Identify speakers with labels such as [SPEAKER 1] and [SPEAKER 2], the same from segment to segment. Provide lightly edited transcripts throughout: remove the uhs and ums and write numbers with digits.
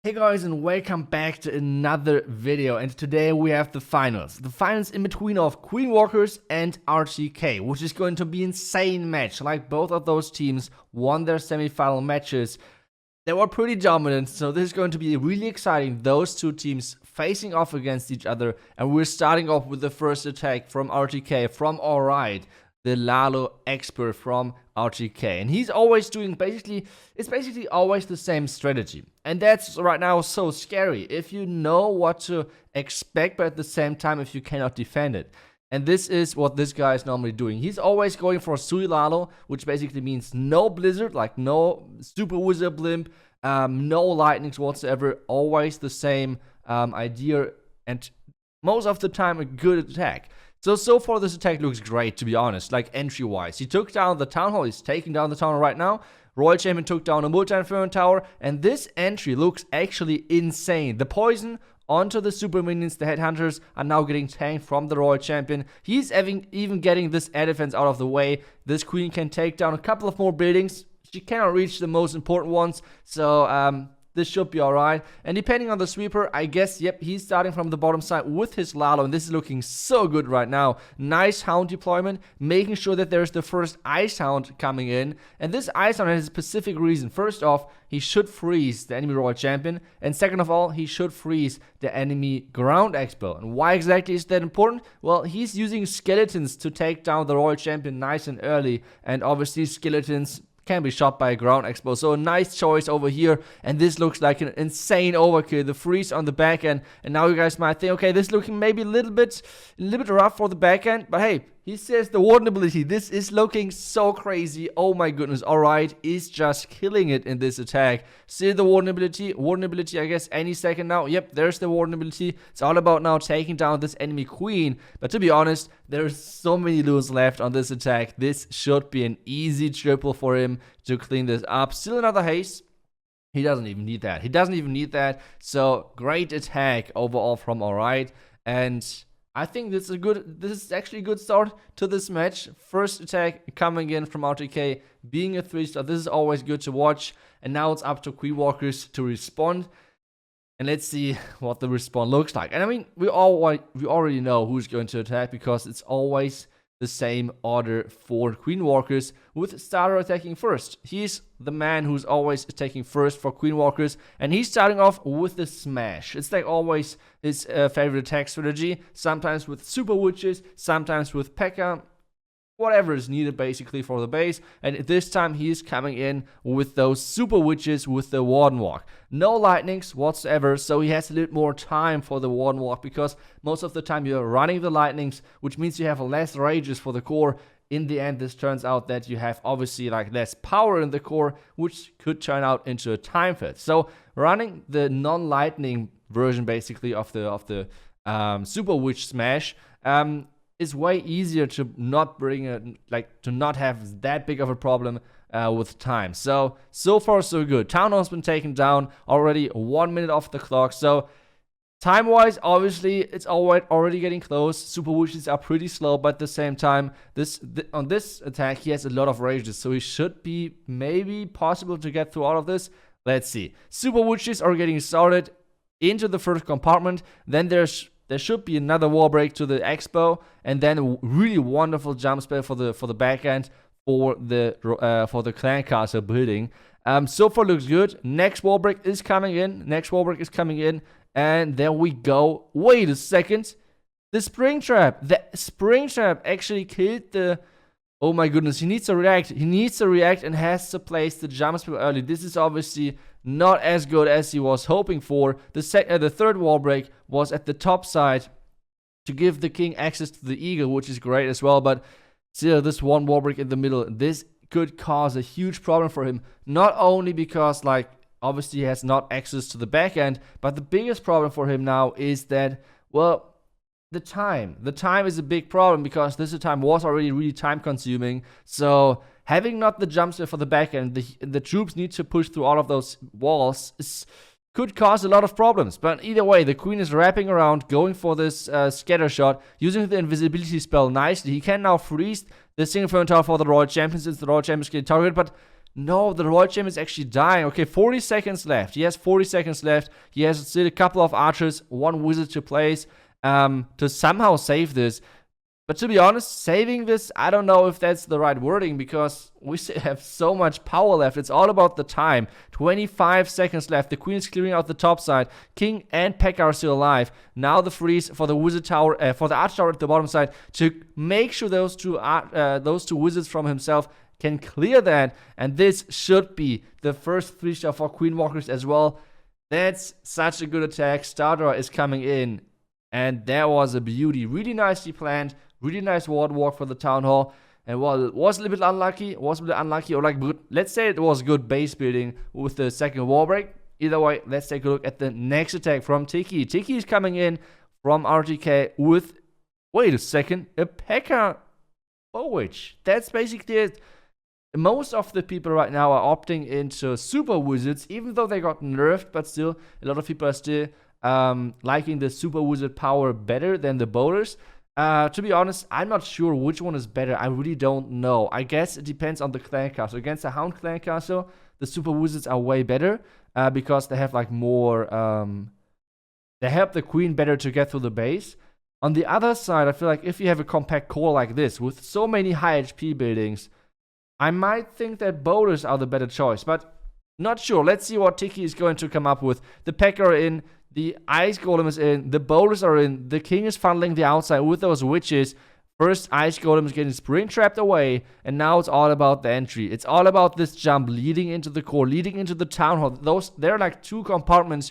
[SPEAKER 1] Hey guys, and welcome back to another video, and today we have the finals. The finals in between of Queen Walkers and RTK, which is going to be an insane match. Like, both of those teams won their semi-final matches. They were pretty dominant, so this is going to be really exciting. Those two teams facing off against each other, and we're starting off with the first attack from RTK, from Alright, the Lalo expert from RTK. And he's always doing it's basically always the same strategy. And that's right now so scary if you know what to expect, but at the same time if you cannot defend it. And this is what this guy is normally doing. He's always going for Sui Lalo, which basically means no Blizzard, like no Super Wizard Blimp, no Lightnings whatsoever. Always the same idea, and most of the time a good attack. So far this attack looks great, to be honest, like entry-wise. He took down the Town Hall, he's taking down the Town Hall right now. Royal Champion took down a multi-inferno tower, and this entry looks actually insane. The poison onto the super minions, the headhunters, are now getting tanked from the Royal Champion. He's even getting this air defense out of the way. This queen can take down a couple of more buildings. She cannot reach the most important ones, so this should be alright. And depending on the sweeper, I guess, yep, he's starting from the bottom side with his Lalo, and this is looking so good right now. Nice Hound deployment, making sure that there's the first Ice Hound coming in. And this Ice Hound has a specific reason. First off, he should freeze the enemy Royal Champion, and second of all, he should freeze the enemy Ground Expo. And why exactly is that important? Well, he's using skeletons to take down the Royal Champion nice and early, and obviously skeletons can be shot by a Ground Expo. So a nice choice over here, and this looks like an insane overkill. The freeze on the back end, and now you guys might think, okay, this is looking maybe a little bit rough for the back end, but hey, he says the warden ability. This is looking so crazy. Oh my goodness. Alright, is just killing it in this attack. See the warden ability. Warden ability, I guess, any second now. Yep, there's the warden ability. It's all about now taking down this enemy queen. But to be honest, there's so many lures left on this attack. This should be an easy triple for him to clean this up. Still another haste. He doesn't even need that. He doesn't even need that. So great attack overall from Alright. And I think this is actually a good start to this match. First attack coming in from RTK, being a 3-star. This is always good to watch. And now it's up to Queen Walkers to respond. And let's see what the response looks like. And I mean, we already know who's going to attack, because it's always the same order for Queen Walkers, with stadra attacking first. He's the man who's always attacking first for Queen Walkers, and he's starting off with the smash. It's like always his favorite attack strategy, sometimes with super witches, sometimes with P.E.K.K.A., whatever is needed basically for the base. And this time he's coming in with those super witches with the warden walk. No lightnings whatsoever, so he has a little more time for the warden walk, because most of the time you're running the lightnings, which means you have less rages for the core. In the end, this turns out that you have obviously like less power in the core, which could turn out into a time fit. So running the non-lightning version basically of the super witch smash is way easier to not to not have that big of a problem with time. So far so good. Town Hall's been taken down already, 1 minute off the clock. So time-wise, obviously, it's already getting close. Super witches are pretty slow, but at the same time, on this attack, he has a lot of rages, so he should be maybe possible to get through all of this. Let's see. Super witches are getting started into the first compartment. Then there should be another wall break to the expo, and then a really wonderful jump spell for the back end for the clan castle building. So far looks good. Next wall break is coming in. And there we go. Wait a second. The spring trap actually killed the... Oh my goodness, he needs to react. And has to place the jump spell early. This is obviously not as good as he was hoping for. The third wall break was at the top side to give the king access to the eagle, which is great as well. But still, this one wall break in the middle, this could cause a huge problem for him. Not only because, like, obviously he has not access to the back end, but the biggest problem for him now is that, well, the time is a big problem, because this time was already really time consuming. So having not the jump spell for the back end, the troops need to push through all of those walls could cause a lot of problems. But either way, the queen is wrapping around, going for this scatter shot, using the invisibility spell nicely. He can now freeze the single front tower for the Royal Champions, since the Royal Champions get targeted, but No, the Royal Champion is actually dying. Okay, 40 seconds left. He has 40 seconds left. He has still a couple of archers, one wizard to place to somehow save this. But to be honest, saving this, I don't know if that's the right wording because we still have so much power left. It's all about the time. 25 seconds left. The queen is clearing out the top side. King and Pekka are still alive. Now the freeze for the wizard tower, for the arch tower at the bottom side to make sure those two wizards from himself can clear that. And this should be the first 3-star for Queen Walkers as well. That's such a good attack. Stadra is coming in. And that was a beauty. Really nicely planned. Really nice ward walk for the town hall. And while it was a little bit unlucky, or like good, let's say it was good base building with the second wall break. Either way, let's take a look at the next attack from Tiki. Tiki is coming in from RTK with, wait a second, a Pekka Owich. That's basically it. Most of the people right now are opting into super wizards, even though they got nerfed, but still, a lot of people are still liking the super wizard power better than the bowlers. To be honest, I'm not sure which one is better. I really don't know. I guess it depends on the clan castle. Against the Hound clan castle, the super wizards are way better because they have like more. They help the queen better to get through the base. On the other side, I feel like if you have a compact core like this with so many high HP buildings, I might think that bowlers are the better choice. But not sure. Let's see what Tiki is going to come up with. The Pekka are in. The Ice Golem is in. The bowlers are in. The King is funneling the outside with those witches. First, Ice Golem is getting spring trapped away. And now it's all about the entry. It's all about this jump leading into the core, leading into the town hall. There are like two compartments,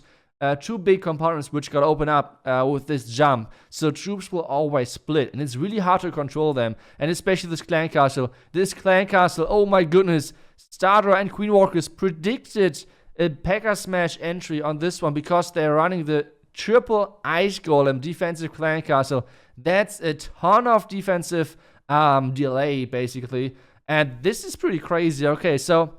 [SPEAKER 1] two big compartments which got open up with this jump. So troops will always split. And it's really hard to control them. And especially this clan castle. This clan castle, oh my goodness. Stadra and Queen Walkers predicted a Pekka Smash entry on this one because they're running the triple Ice Golem defensive clan castle. That's a ton of defensive delay, basically. And this is pretty crazy. Okay, so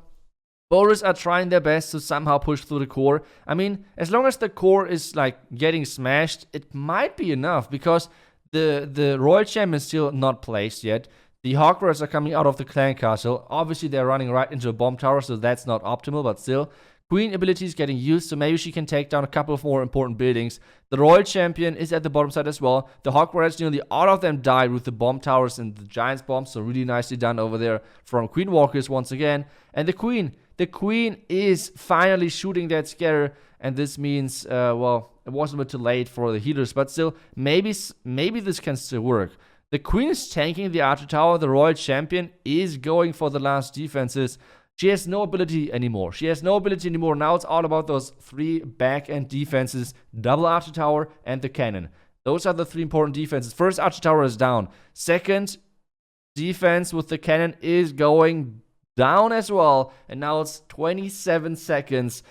[SPEAKER 1] bowlers are trying their best to somehow push through the core. I mean, as long as the core is like getting smashed, it might be enough because the Royal Champion is still not placed yet. The Hogwarts are coming out of the clan castle. Obviously, they're running right into a bomb tower, so that's not optimal, but still. Queen ability is getting used, so maybe she can take down a couple of more important buildings. The Royal Champion is at the bottom side as well. The Hogwarts, nearly all of them died with the bomb towers and the Giants bombs, so really nicely done over there from Queen Walkers once again. And the Queen is finally shooting that scatter, and this means, well, it was a bit too late for the healers, but still, maybe this can still work. The Queen is tanking the Archer Tower. The Royal Champion is going for the last defenses. She has no ability anymore. Now it's all about those 3 back-end defenses, double Archer Tower and the cannon. Those are the 3 important defenses. First Archer Tower is down. Second defense with the cannon is going down as well. And now it's 27 seconds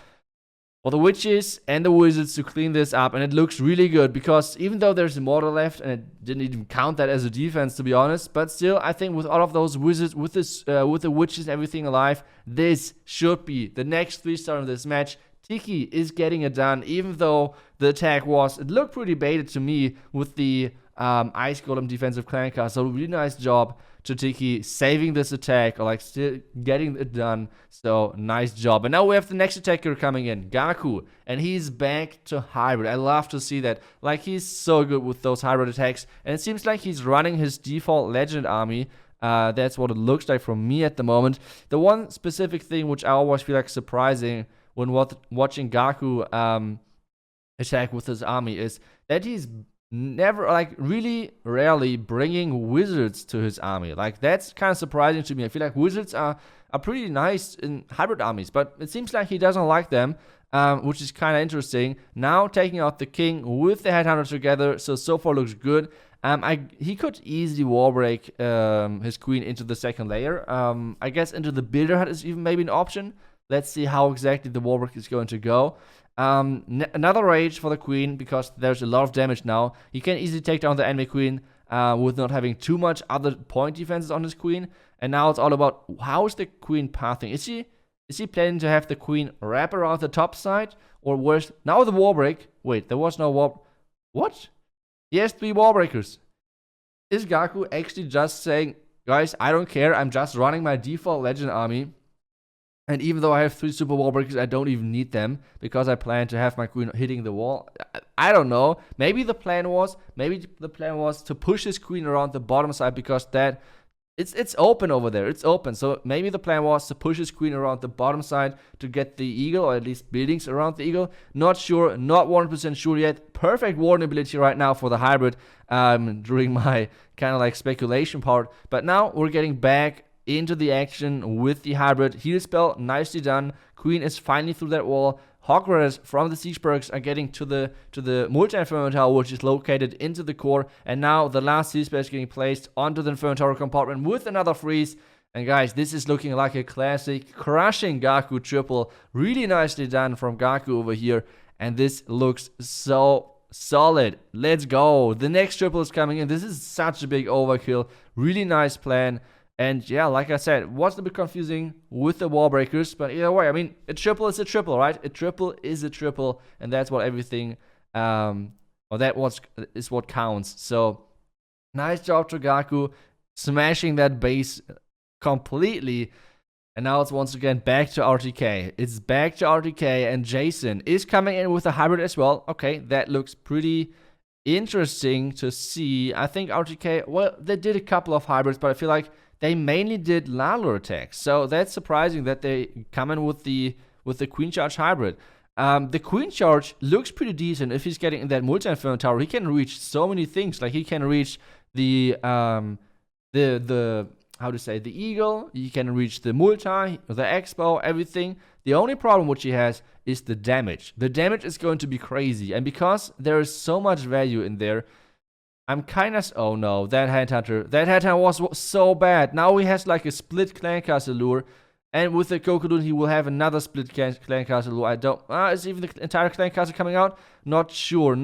[SPEAKER 1] for the witches and the wizards to clean this up, and it looks really good because even though there's a mortar left, and it didn't even count that as a defense to be honest, but still I think with all of those wizards, with the witches and everything alive, this should be the next 3-star in this match. Tiki is getting it done, even though the attack it looked pretty baited to me with the Ice Golem defensive clan cast. So really nice job to Tiki saving this attack, or like still getting it done. So nice job. And now we have the next attacker coming in, Gaku, and he's back to hybrid. I love to see that. Like, he's so good with those hybrid attacks, and it seems like he's running his default legend army. That's what it looks like from me at the moment. The one specific thing which I always feel like surprising when watching Gaku attack with his army is that he's never, like, really rarely bringing wizards to his army. Like, that's kind of surprising to me. I feel like wizards are pretty nice in hybrid armies, but it seems like he doesn't like them, which is kind of interesting. Now taking out the king with the headhunter together, so far looks good. He could easily wall break his queen into the second layer. I guess into the builder hut is even maybe an option. Let's see how exactly the wall break is going to go. Another rage for the queen, because there's a lot of damage now. He can easily take down the enemy queen with not having too much other point defenses on his queen. And now it's all about, how is the queen pathing? Is he planning to have the queen wrap around the top side? Or worse, now the wall break. Wait, there was no wall. What? He has 3 wall breakers. Is Gaku actually just saying, guys, I don't care, I'm just running my default legend army? And even though I have 3 super wall breakers, I don't even need them because I plan to have my queen hitting the wall. I don't know. Maybe the plan was to push his queen around the bottom side because that it's open over there. It's open. So maybe the plan was to push his queen around the bottom side to get the eagle, or at least buildings around the eagle. Not sure. Not 100% sure yet. Perfect warden ability right now for the hybrid during my kind of like speculation part. But now we're getting back into the action with the hybrid. Heal spell, nicely done. Queen is finally through that wall. Hawk Riders from the siege perks are getting to the multi-inferno tower, which is located into the core. And now the last siege spell is getting placed onto the inferno tower compartment with another freeze. And guys, this is looking like a classic crushing Gaku triple. Really nicely done from Gaku over here. And this looks so solid. Let's go. The next triple is coming in. This is such a big overkill. Really nice plan. And yeah, like I said, was a bit confusing with the wall breakers, but either way, I mean, a triple is a triple, right? A triple is a triple, and that's what everything, is what counts. So, nice job to Gaku, smashing that base completely. And now it's once again back to RTK. It's back to RTK, and Jason is coming in with a hybrid as well. Okay, that looks pretty interesting to see. I think RTK, well, they did a couple of hybrids, but I feel like they mainly did Lalo attacks, so that's surprising that they come in with the Queen Charge hybrid. The Queen Charge looks pretty decent if he's getting in that multi-inferno tower. He can reach so many things, like he can reach the how to say, the eagle. He can reach the multi, the expo, everything. The only problem which he has is the damage. The damage is going to be crazy, and because there is so much value in there, I'm kind of... Oh no, that headhunter was so bad. Now he has like a split clan castle lure. And with the Kokudun, he will have another split clan castle lure. I don't... is even the entire clan castle coming out? Not sure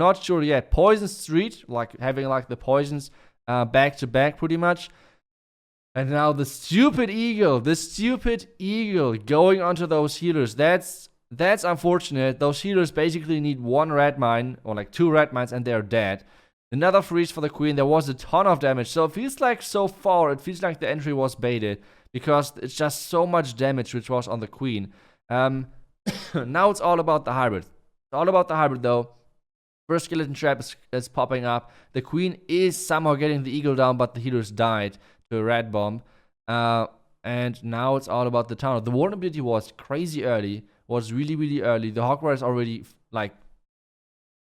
[SPEAKER 1] yet. Poison Street, like having like the poisons back to back pretty much. And now the stupid eagle going onto those healers. That's unfortunate. Those healers basically need 1 red mine, or like 2 red mines, and they're dead. Another freeze for the queen. There was a ton of damage. So it feels like so far, it feels like the entry was baited, because it's just so much damage which was on the queen. Now it's all about the hybrid. It's all about the hybrid though. First skeleton trap is popping up. The queen is somehow getting the eagle down, but the healers died to a red bomb. And now it's all about the tower. The warden ability was crazy early. Was really early. The Hawk Riders already like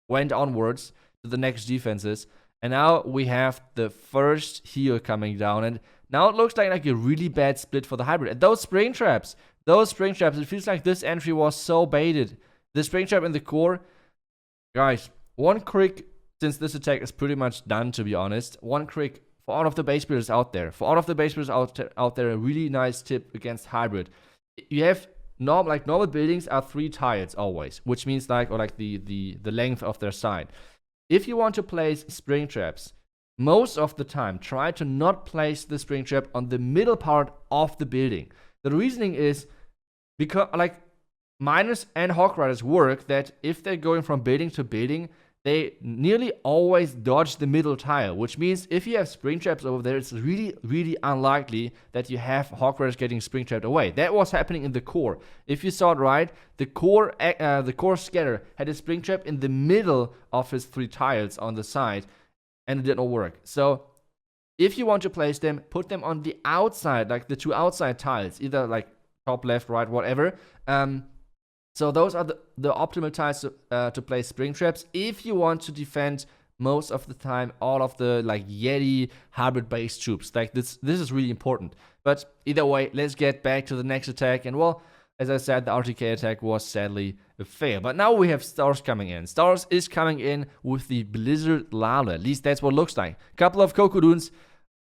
[SPEAKER 1] went onwards to the next defenses, and now we have the first heal coming down, and now it looks like a really bad split for the hybrid. And those spring traps, it feels like this entry was so baited. The spring trap in the core, guys, 1 crick, since this attack is pretty much done, to be honest. 1 crick for all of the base builders out there. Out there, a really nice tip against hybrid. You have normal buildings are 3 tiles always, which means the length of their side. If you want to place spring traps, most of the time, try to not place the spring trap on the middle part of the building. The reasoning is because, like, miners and Hawk Riders work that if they're going from building to building, they nearly always dodge the middle tile, which means if you have spring traps over there, it's really unlikely that you have Hawk Riders getting spring trapped away. That was happening in the core. If you saw it right, the core scatter had a spring trap in the middle of his 3 tiles on the side, and it didn't work. So if you want to place them, put them on the outside, like the 2 outside tiles, either like top, left, right, whatever. So those are the optimal tiles to place spring traps if you want to defend most of the time all of the like Yeti hybrid based troops. Like this is really important. But either way, let's get back to the next attack. And well, as I said, the RTK attack was sadly a fail. But now we have Stars coming in. Stars is coming in with the Blizzard Lala. At least that's what it looks like. Couple of Kokuduns.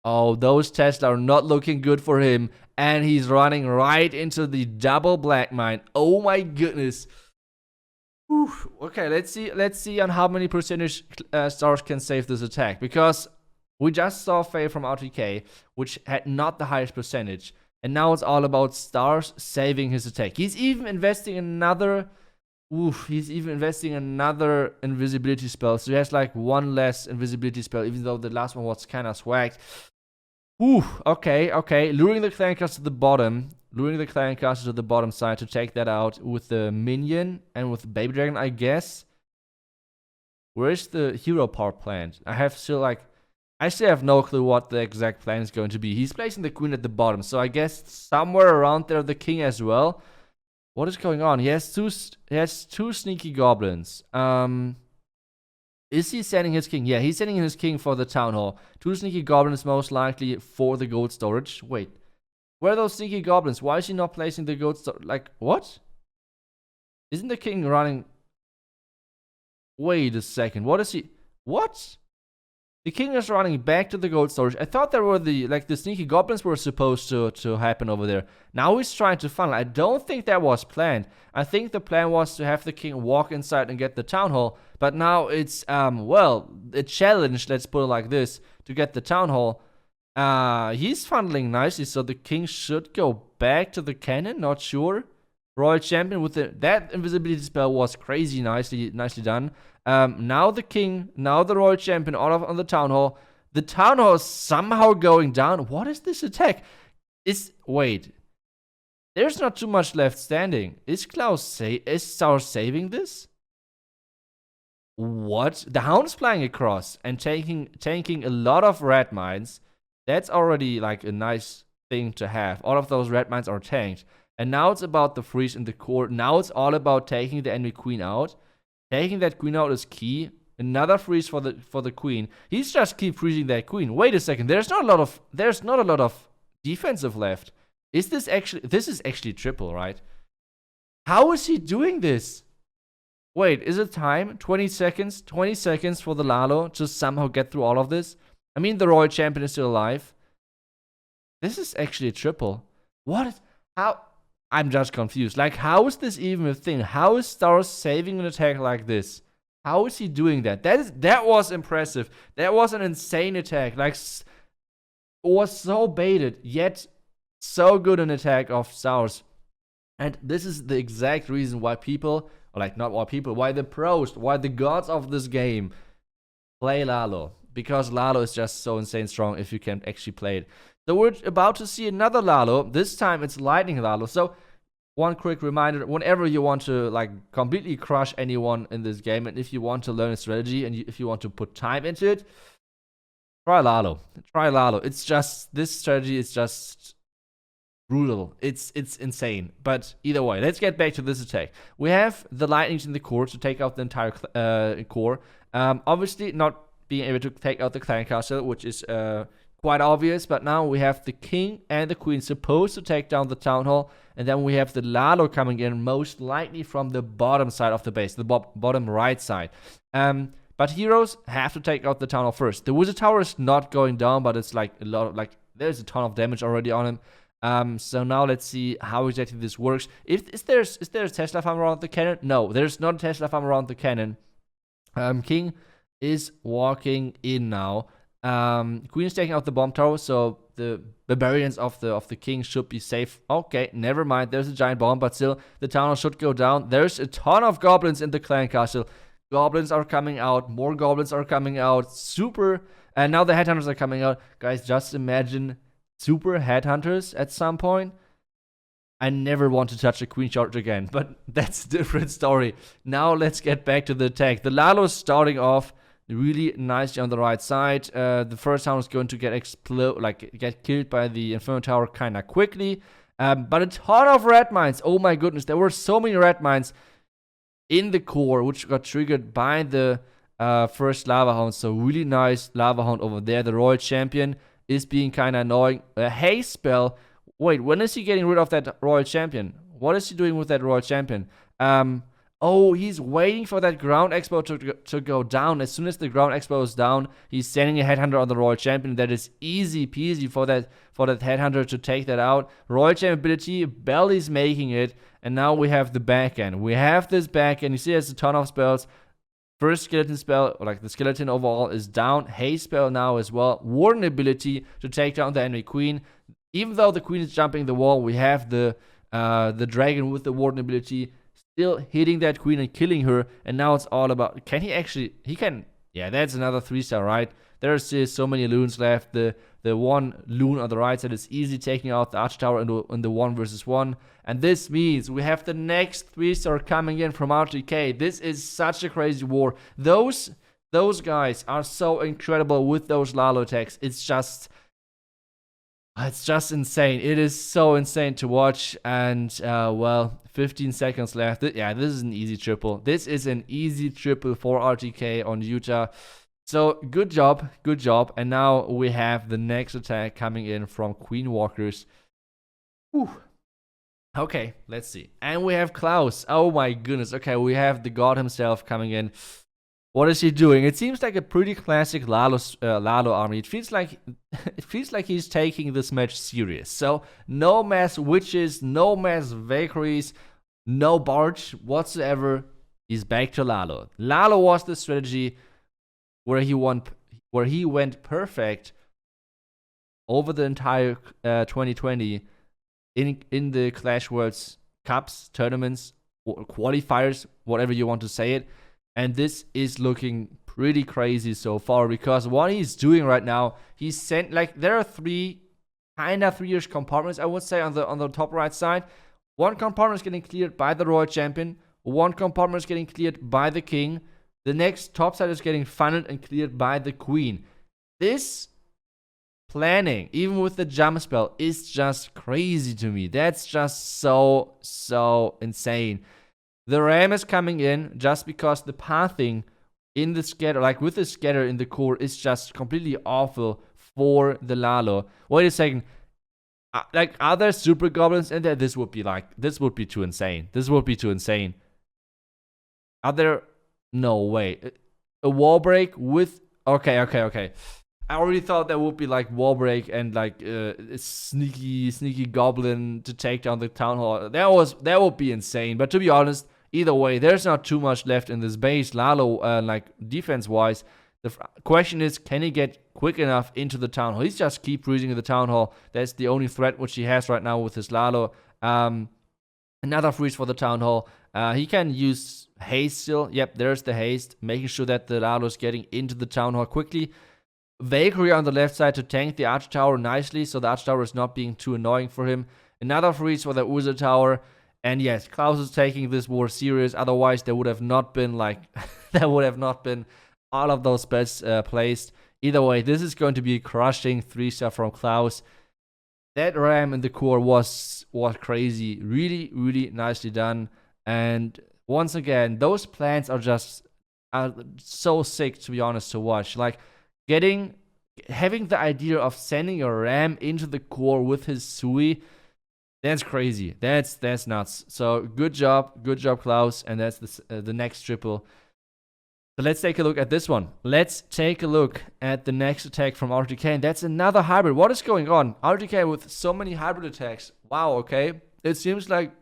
[SPEAKER 1] Oh, those tests are not looking good for him. And he's running right into the double black mine. Oh my goodness. Whew. Okay, let's see on how many percentage Stars can save this attack. Because we just saw fail from RTK, which had not the highest percentage. And now it's all about Stars saving his attack. He's even investing another... he's even investing another invisibility spell. So he has like 1 less invisibility spell, even though the last one was kind of swagged. Okay. Luring the clan cast to the bottom. luring the clan castle to the bottom side to take that out with the minion and with the baby dragon, I guess. Where's the hero power plant? I still have no clue what the exact plan is going to be. He's placing the queen at the bottom, so I guess somewhere around there the king as well. What is going on? He has two sneaky goblins. Is he sending his king? Yeah, he's sending his king for the town hall. 2 sneaky goblins most likely for the gold storage. Wait, where are those sneaky goblins? Why is he not placing the gold storage? Like, what? Isn't the king running? Wait a second. What is he? What? The king is running back to the gold storage. I thought there were the sneaky goblins were supposed to happen over there. Now he's trying to funnel. I don't think that was planned. I think the plan was to have the king walk inside and get the town hall. But now it's, well, a challenge, let's put it like this, to get the town hall. He's funneling nicely, so the king should go back to the cannon, not sure. Royal Champion with that invisibility spell was crazy nicely done. Now the king, now the Royal Champion on the town hall. The town hall is somehow going down. What is this attack? Wait. There's not too much left standing. Is Klaus saving this? What? The hound is flying across and tanking a lot of red mines. That's already like a nice thing to have. All of those red mines are tanked. And now it's about the freeze in the core. Now it's all about taking the enemy queen out. Taking that queen out is key. Another freeze for the queen. He's just keep freezing that queen. Wait a second. There's not a lot of defensive left. This is actually triple, right? How is he doing this? Wait, is it time? 20 seconds? 20 seconds for the Lalo to somehow get through all of this? I mean, the Royal Champion is still alive. This is actually a triple. How? I'm just confused. Like, how is this even a thing? How is Star saving an attack like this? How is he doing that? That was impressive. That was an insane attack. Like, it was so baited, yet so good an attack of Stars. And this is the exact reason why why the pros, why the gods of this game play Lalo. Because Lalo is just so insane strong if you can actually play it. So we're about to see another Lalo. This time it's Lightning Lalo. So one quick reminder, whenever you want to completely crush anyone in this game, and if you want to learn a strategy and if you want to put time into it, try Lalo. Try Lalo. It's just, this strategy is just brutal. It's insane. But either way, let's get back to this attack. We have the lightnings in the core to take out the entire core. Obviously not being able to take out the clan castle, which is quite obvious, but now we have the king and the queen supposed to take down the town hall, and then we have the Lalo coming in, most likely from the bottom side of the base, the bottom right side. But heroes have to take out the town hall first. The wizard tower is not going down, but it's like a lot of, there's a ton of damage already on him. So now let's see how exactly this works. Is there a Tesla farm around the cannon? No, there's not a Tesla farm around the cannon. King is walking in now. Queen is taking out the bomb tower, so the barbarians of the king should be safe. Okay, never mind. There's a giant bomb, but still, the town hall should go down. There's a ton of goblins in the clan castle. Goblins are coming out. More goblins are coming out. And now the headhunters are coming out. Guys, just imagine super headhunters at some point. I never want to touch a queen charge again, but that's a different story. Now let's get back to the attack. The Lalo is starting off really nicely on the right side. The first town is going to get killed by the Inferno Tower kind of quickly. But a ton of red mines. Oh my goodness, there were so many red mines in the core, which got triggered by the first Lava Hound. So really nice Lava Hound over there. The Royal Champion is being kind of annoying. A haste spell. Wait, when is he getting rid of that Royal Champion? What is he doing with that Royal Champion? Oh, he's waiting for that ground expo to go down. As soon as the ground expo is down, he's sending a headhunter on the Royal Champion. That is easy peasy for that headhunter to take that out. Royal Champion ability, Belly's making it, and now we have the back end. We have this back end. You see, there's a ton of spells. First skeleton spell, the skeleton overall is down. Haste spell now as well. Warden ability to take down the enemy queen. Even though the queen is jumping the wall, we have the dragon with the warden ability still hitting that queen and killing her. And now it's all about, yeah, that's another 3-star, right? There's still so many loons left. The one loon on the right side is easily taking out the arch tower in the 1v1. And this means we have the next 3-star coming in from RTK. This is such a crazy war. Those guys are so incredible with those Lalo attacks. It's just insane. It is so insane to watch. And, well, 15 seconds left. Yeah, this is an easy triple. This is an easy triple for RTK on Utah. So, good job. And now we have the next attack coming in from Queen Walkers. Whew. Okay, let's see. And we have Klaus. Oh my goodness. Okay, we have the god himself coming in. What is he doing? It seems like a pretty classic Lalo army. It feels like he's taking this match serious. So no mass witches, no mass Valkyries, no barge whatsoever. He's back to Lalo. Lalo was the strategy where he went perfect over the entire 2020 in the Clash Worlds Cups, tournaments, qualifiers, whatever you want to say it. And this is looking pretty crazy so far, because what he's doing right now, he's sent, like, there are three three-ish compartments, I would say, on the top right side. One compartment is getting cleared by the Royal Champion. One compartment is getting cleared by the King. The next top side is getting funneled and cleared by the Queen. This planning, even with the jump spell, is just crazy to me. That's just so insane. The ram is coming in just because the pathing in the scatter, like with the scatter in the core, is just completely awful for the Lalo. Wait a second. Like, are there super goblins in there? This would be too insane. Are there? No way. A wall break with. Okay. I already thought there would be like wall break and like a sneaky goblin to take down the town hall. That would be insane. But to be honest, either way, there's not too much left in this base. Lalo, like defense wise, the question is, can he get quick enough into the town hall? He's just keep freezing in the town hall. That's the only threat which he has right now with his Lalo. Another freeze for the town hall. He can use haste still. Yep, there's the haste, making sure that the Lalo is getting into the town hall quickly. Valkyrie on the left side to tank the arch tower nicely, so the arch tower is not being too annoying for him. Another freeze for the Uza tower. And yes, Klaus is taking this war serious. Otherwise, there would have not been all of those bets placed. Either way, this is going to be a crushing 3-star from Klaus. That ram in the core was crazy. Really nicely done. And once again, those plans are just so sick, to be honest, to watch. Like, having the idea of sending a ram into the core with his Sui, that's crazy. That's nuts. So good job, Klaus. And that's the next triple. So let's take a look at this one. Let's take a look at the next attack from RTK. And that's another hybrid. What is going on? RTK with so many hybrid attacks. Wow, okay. It seems like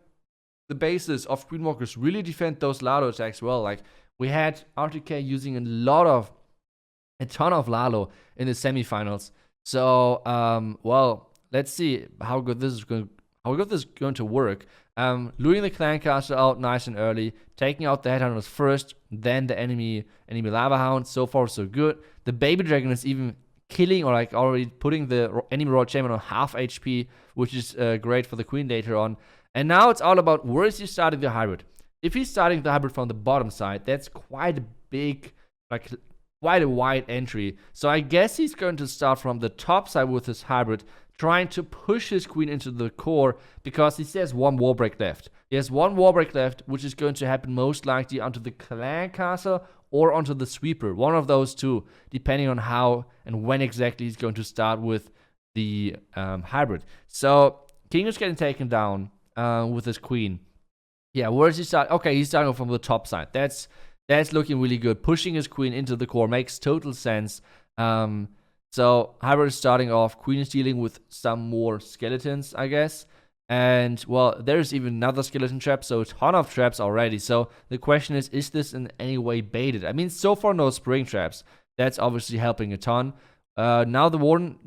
[SPEAKER 1] the bases of Queen Walkers really defend those Lalo attacks well. Like, we had RTK using a ton of Lalo in the semifinals. So, well, let's see how good this is going to work. Looting the clan castle out nice and early, taking out the headhunters first, then the enemy lava hound. So far, so good. The baby dragon is even killing, or like already putting the enemy royal champion on half HP, which is great for the queen later on. And now it's all about, where is he starting the hybrid? If he's starting the hybrid from the bottom side, that's quite a big, like, quite a wide entry. So I guess he's going to start from the top side with his hybrid, trying to push his queen into the core, because he has one wall break left. He has one wall break left, which is going to happen most likely onto the clan castle or onto the sweeper. One of those two, depending on how and when exactly he's going to start with the hybrid. So King is getting taken down with his queen. Yeah, where does he start? Okay, he's starting from the top side. That's looking really good. Pushing his queen into the core makes total sense. So hybrid is starting off. Queen is dealing with some more skeletons, I guess. And, well, there's even another skeleton trap, so a ton of traps already. So the question is this in any way baited? I mean, so far no spring traps. That's obviously helping a ton. Now the warden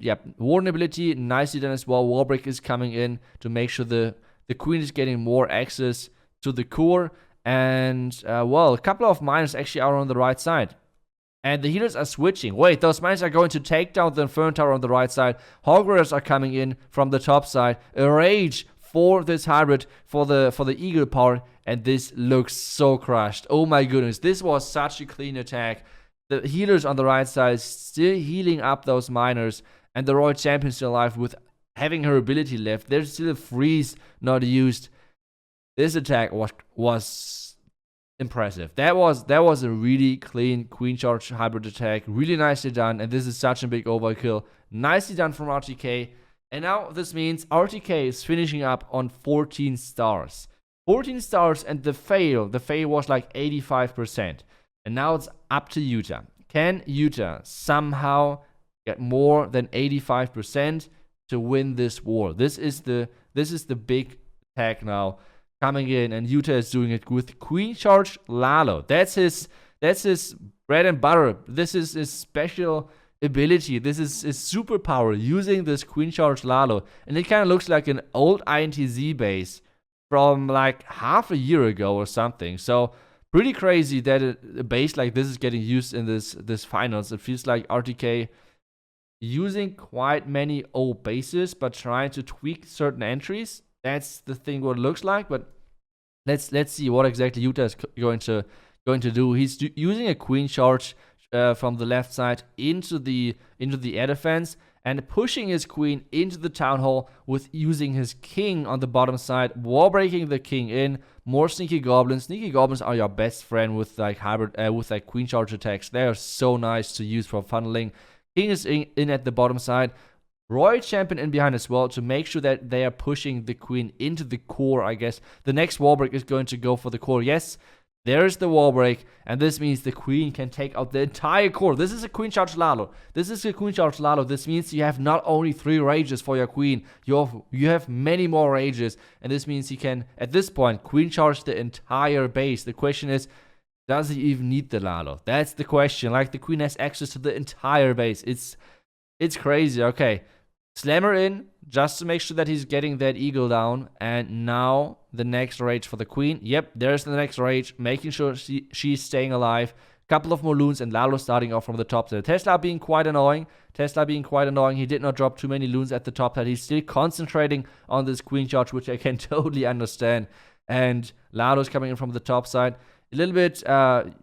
[SPEAKER 1] ability, nicely done as well. Wallbreak is coming in to make sure the queen is getting more access to the core. And, well, a couple of miners actually are on the right side. And the healers are switching. Wait, those mines are going to take down the Inferno Tower on the right side. Hog Raiders are coming in from the top side. A rage for this hybrid, for the Eagle power. And this looks so crushed. Oh my goodness, this was such a clean attack. The healers on the right side still healing up those miners. And the Royal Champion still alive with having her ability left. There's still a freeze not used. This attack was impressive. That was a really clean Queen Charge hybrid attack. Really nicely done. And this is such a big overkill. Nicely done from RTK. And now this means RTK is finishing up on 14 stars. 14 stars and the fail was like 85%. And now it's up to Utah. Can Utah somehow get more than 85% to win this war? This is the big attack now coming in, and Utah is doing it with Queen Charge Lalo. That's his bread and butter. This is his special ability. This is his superpower, using this Queen Charge Lalo. And it kind of looks like an old INTZ base from like half a year ago or something. So pretty crazy that a base like this is getting used in this finals. It feels like RTK using quite many old bases, but trying to tweak certain entries. That's the thing what it looks like. But let's see what exactly Utah is going to do. He's using a Queen Charge from the left side into the air defense, and pushing his queen into the town hall with using his king on the bottom side, wall breaking the king in. More sneaky goblins. Sneaky goblins are your best friend with like hybrid with like Queen Charge attacks. They are so nice to use for funneling. King is in at the bottom side. Royal Champion in behind as well to make sure that they are pushing the queen into the core, I guess. The next wall break is going to go for the core. Yes, there's the wall break, and this means the queen can take out the entire core. This is a Queen Charge Lalo. This means you have not only 3 rages for your queen, you have many more rages, and this means he can, at this point, Queen Charge the entire base. The question is, does he even need the Lalo? That's the question. Like, the queen has access to the entire base. It's crazy. Okay, Slammer in, just to make sure that he's getting that eagle down. And now the next rage for the queen. Yep, there's the next rage, making sure she's staying alive. Couple of more loons and Lalo starting off from the top side. Tesla being quite annoying. He did not drop too many loons at the top side. He's still concentrating on this Queen Charge, which I can totally understand. And Lalo's coming in from the top side. A little bit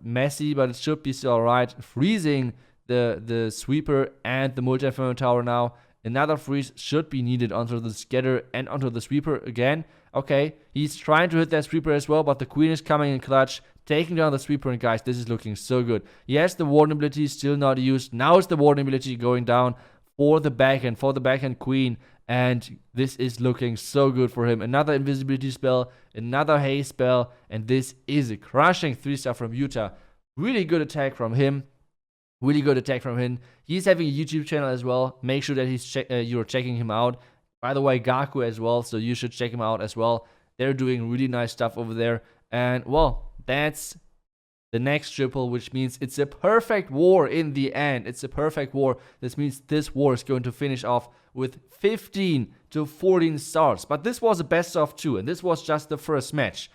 [SPEAKER 1] messy, but it should be still alright. Freezing the sweeper and the multi-inferno tower now. Another freeze should be needed onto the scatter and onto the sweeper again. Okay, he's trying to hit that sweeper as well, but the queen is coming in clutch, taking down the sweeper, and guys, this is looking so good. Yes, the warden ability is still not used. Now is the warden ability going down for the backhand queen, and this is looking so good for him. Another invisibility spell, another haste spell, and this is a crushing 3-star from Utah. Really good attack from him. He's having a YouTube channel as well. Make sure that you're checking him out. By the way, Gaku as well, so you should check him out as well. They're doing really nice stuff over there. And, well, that's the next triple, which means it's a perfect war in the end. It's a perfect war. This means this war is going to finish off with 15 to 14 stars. But this was a best of 2, and this was just the first match.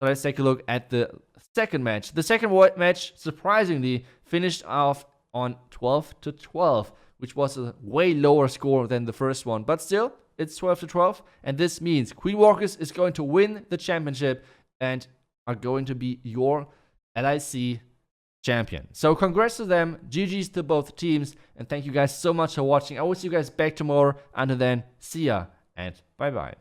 [SPEAKER 1] So let's take a look at the second match. The second match, surprisingly, finished off on 12 to 12, which was a way lower score than the first one. But still, it's 12 to 12, and this means Queen Walkers is going to win the championship and are going to be your LIC champion. So congrats to them, GG's to both teams, and thank you guys so much for watching. I will see you guys back tomorrow. Until then, see ya, and bye-bye.